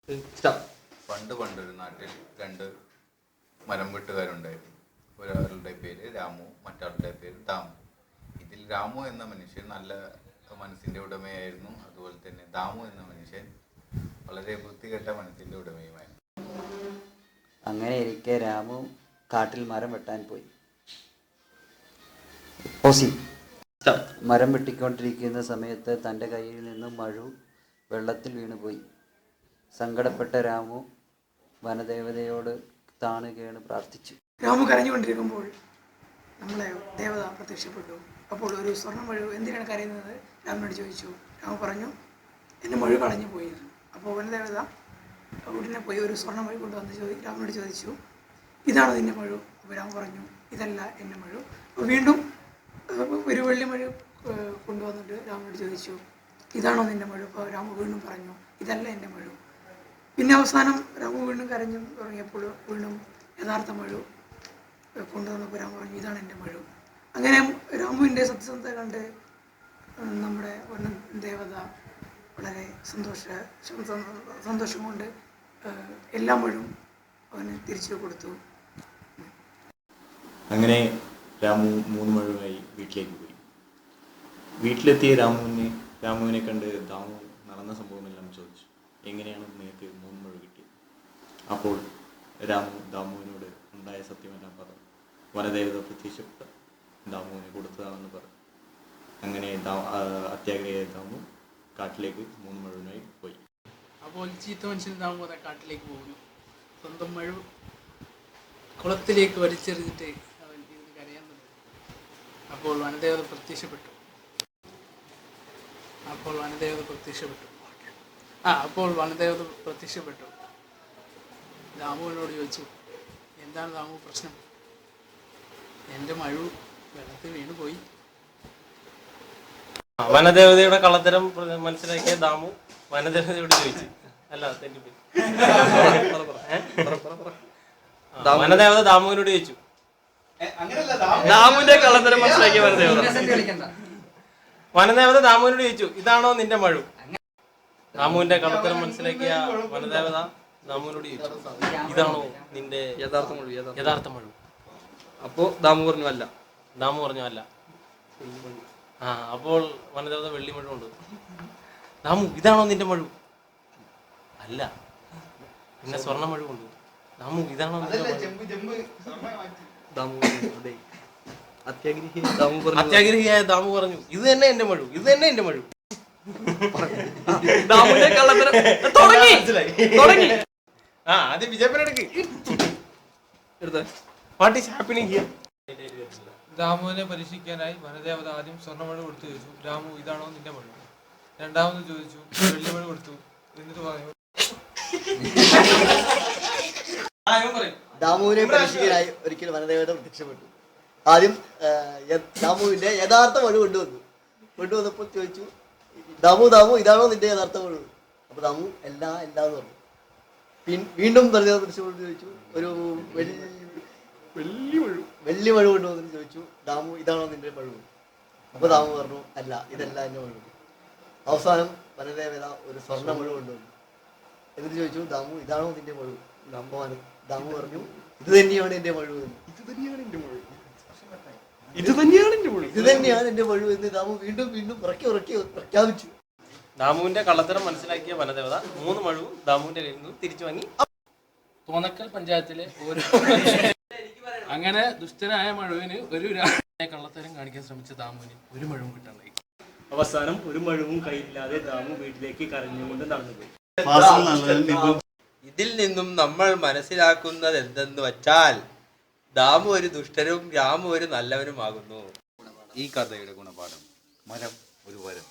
പണ്ടൊരു നാട്ടിൽ രണ്ട് മരം വെട്ടുകാരുണ്ടായിരുന്നു. ഒരാളുടെ പേര് രാമു, മറ്റാളുടെ പേര് ദാമു. ഇതിൽ രാമു എന്ന മനുഷ്യൻ നല്ല മനസ്സിൻ്റെ ഉടമയായിരുന്നു. അതുപോലെ തന്നെ ദാമു എന്ന മനുഷ്യൻ വളരെ വൃത്തികെട്ട മനസ്സിൻ്റെ ഉടമയുമായിരുന്നു. അങ്ങനെ ഇരിക്കെ രാമു കാട്ടിൽ മരം വെട്ടാൻ പോയി. മരം വെട്ടിക്കൊണ്ടിരിക്കുന്ന സമയത്ത് തൻ്റെ കയ്യിൽ നിന്നും മഴു വെള്ളത്തിൽ വീണുപോയി. സങ്കടപ്പെട്ട രാമു വനദേവതയോട് താണു കേണ് പ്രാർത്ഥിച്ചു. രാമു കരഞ്ഞുകൊണ്ടിരിക്കുമ്പോൾ നമ്മളെ ദേവത പ്രത്യക്ഷപ്പെട്ടു. അപ്പോൾ ഒരു സ്വർണ്ണ മഴു എന്തിനാണ് കരയുന്നത് രാമനോട് ചോദിച്ചു. രാമു പറഞ്ഞു, എൻ്റെ മഴു കളഞ്ഞു പോയി. അപ്പോൾ വനദേവത ഉടനെ പോയി ഒരു സ്വർണ്ണ മഴു കൊണ്ടുവന്ന് രാമനോട് ചോദിച്ചു, ഇതാണോ നിൻ്റെ മഴു? അപ്പോൾ രാമു പറഞ്ഞു, ഇതല്ല എൻ്റെ മഴു. അപ്പോൾ വീണ്ടും ഒരു വെള്ളി മഴു കൊണ്ടുവന്നിട്ട് രാമനോട് ചോദിച്ചു, ഇതാണോ നിൻ്റെ മഴു? അപ്പോൾ രാമു വീണ്ടും പറഞ്ഞു, ഇതല്ല എൻ്റെ മഴു. പിന്നെ അവസാനം രാമു വീണ്ടും കരഞ്ഞു തുടങ്ങിയപ്പോൾ വീണ്ടും യഥാർത്ഥ മഴു കൊണ്ടുവന്നപ്പോൾ രാമു പറഞ്ഞു, ഇതാണ് എൻ്റെ മഴു. അങ്ങനെ രാമുവിൻ്റെ സത്യസന്ധത കണ്ട് നമ്മുടെ ദേവത വളരെ സന്തോഷം കൊണ്ട് എല്ലാ മഴും അവന് തിരിച്ചു കൊടുത്തു. അങ്ങനെ രാമു 3 മഴുവായി വീട്ടിലേക്ക് പോയി. വീട്ടിലെത്തിയ രാമുവിനെ കണ്ട് ദാമു നടന്ന സംഭവമെല്ലാം ചോദിച്ചു, എങ്ങനെയാണ് നിനക്ക് 3 മഴ കിട്ടിയത്? അപ്പോൾ രാമു ദാമുവിനോട് ഉണ്ടായ സത്യമെല്ലാം പറഞ്ഞു. വനദേവത പ്രത്യക്ഷപ്പെട്ട് ദാമുവിനെ കൊടുത്തതാണെന്ന് പറഞ്ഞു. അങ്ങനെ അത്യാഗ്രഹിയായ ദാമു കാട്ടിലേക്ക് 3 മഴുവിനായി പോയി. അപ്പോൾ ചീത്ത മനുഷ്യൻ ദാമു കാട്ടിലേക്ക് പോകുന്നു. സ്വന്തം മഴു കുളത്തിലേക്ക് വലിച്ചെറിഞ്ഞിട്ട് അവൻ ഇതിന് കരയാൻ തുടങ്ങി. അപ്പോൾ വനദേവത പ്രത്യക്ഷപ്പെട്ടു. അപ്പോൾ വനദേവത പ്രത്യക്ഷപ്പെട്ടു ദാമുവിനോട് ചോദിച്ചു, എന്താണ് ദാമു പ്രശ്നം? എൻ്റെ മഴു വെള്ളത്തിൽ വീണു പോയി. വനദേവതയുടെ കള്ളത്തരം മനസ്സിലാക്കിയ ദാമു വനദേവതയോട് ചോദിച്ചു, അല്ല തെറ്റിപ്പോയി. വനദേവത ദാമുവിനോട് ചോദിച്ചു, ദാമുവിന്റെ കള്ളത്തരം മനസ്സിലാക്കിയ വനദേവത ദാമുവിനോട് ചോദിച്ചു, ഇതാണോ നിന്റെ മഴു? ദാമുവിന്റെ കള്ളത്തരം മനസ്സിലാക്കിയ വനദേവത ദാമുവിനോട് ചോദിച്ചു, ഇതാണോ നിന്റെ യഥാർത്ഥ മഴു? അപ്പോ ദാമു പറഞ്ഞു അല്ല. അപ്പോൾ വനദേവത വെള്ളി മഴു കൊണ്ട്, ദാമു ഇതാണോ നിന്റെ മഴു? അല്ല. പിന്നെ സ്വർണ്ണ മഴു കൊണ്ട്, ദാമു ഇതാണോ അത്യാഗ്രഹിയായ ദാമു പറഞ്ഞു, ഇത് തന്നെ എന്റെ മഴു. ആദ്യം വിജയപ്പനെടുക്ക്. What is happening here? ദാമുവിനെ പരീക്ഷിക്കാനായി വനദേവത ആദ്യം സ്വർണ്ണമഴ കൊടുത്തു ചോദിച്ചു, രാമു ഇതാണോ നിന്റെ മഴ? രണ്ടാമത് ചോദിച്ചു, വെള്ളിമഴ കൊടുത്തു. എന്നിട്ട് പറഞ്ഞു, ദാമുവിനെ പരീക്ഷിക്കാനായി ഒരിക്കൽ വനദേവത പ്രത്യക്ഷപ്പെട്ടു. ആദ്യം ദാമുവിന്റെ യഥാർത്ഥ മഴ കൊണ്ടുവന്നപ്പോൾ ചോദിച്ചു, ദാമു ഇതാണോ നിന്റെ യഥാർത്ഥ മഴ? അപ്പൊ ദാമു എല്ലാന്ന് പറഞ്ഞു. വീണ്ടും വനദേവത പ്രത്യക്ഷപ്പെട്ടു ചോദിച്ചു, ഒരു വെള്ളി മഴ കൊണ്ടുവന്നിട്ട് ചോദിച്ചു, ദാമു ഇതാണോ നിന്റെ മഴ? അപ്പൊ ദാമു പറഞ്ഞു, അല്ല, ഇതല്ല എന്റെ മഴ. അവസാനം വനദേവത ഒരു സ്വർണ്ണ മഴ കൊണ്ടുവന്നു. എന്നിട്ട് ചോദിച്ചു, ദാമു ഇതാണോ നിന്റെ മഴ? ദാമു പറഞ്ഞു, ഇത് തന്നെയാണ് എന്റെ മഴ എന്ന് ദാമു വീണ്ടും പ്രഖ്യാപിച്ചു. ദാമുവിന്റെ കള്ളത്തരം മനസ്സിലാക്കിയ വനദേവത 3 മഴു ദാമുവിന്റെ കയ്യിൽ നിന്ന് തിരിച്ചു വാങ്ങി. തോന്നക്കൽ പഞ്ചായത്തിലെ അങ്ങനെ ദുഷ്ടനായ മഴുവിന് ഒരു കള്ളത്തരം കാണിക്കാൻ ശ്രമിച്ച ദാമുവിന് 1 മഴുവും കിട്ടാണ്ടായി. അവസാനം 1 മഴുവും കയ്യില്ലാതെ ദാമു വീട്ടിലേക്ക് കരഞ്ഞുകൊണ്ട് നടന്നുപോയി. ഇതിൽ നിന്നും നമ്മൾ മനസ്സിലാക്കുന്നത് എന്തെന്ന് വച്ചാൽ, ദാമു ഒരു ദുഷ്ടനും രാമു ഒരു നല്ലവനുമാകുന്നു. ഈ കഥയുടെ ഗുണപാഠം, മരം ഒരു വരം.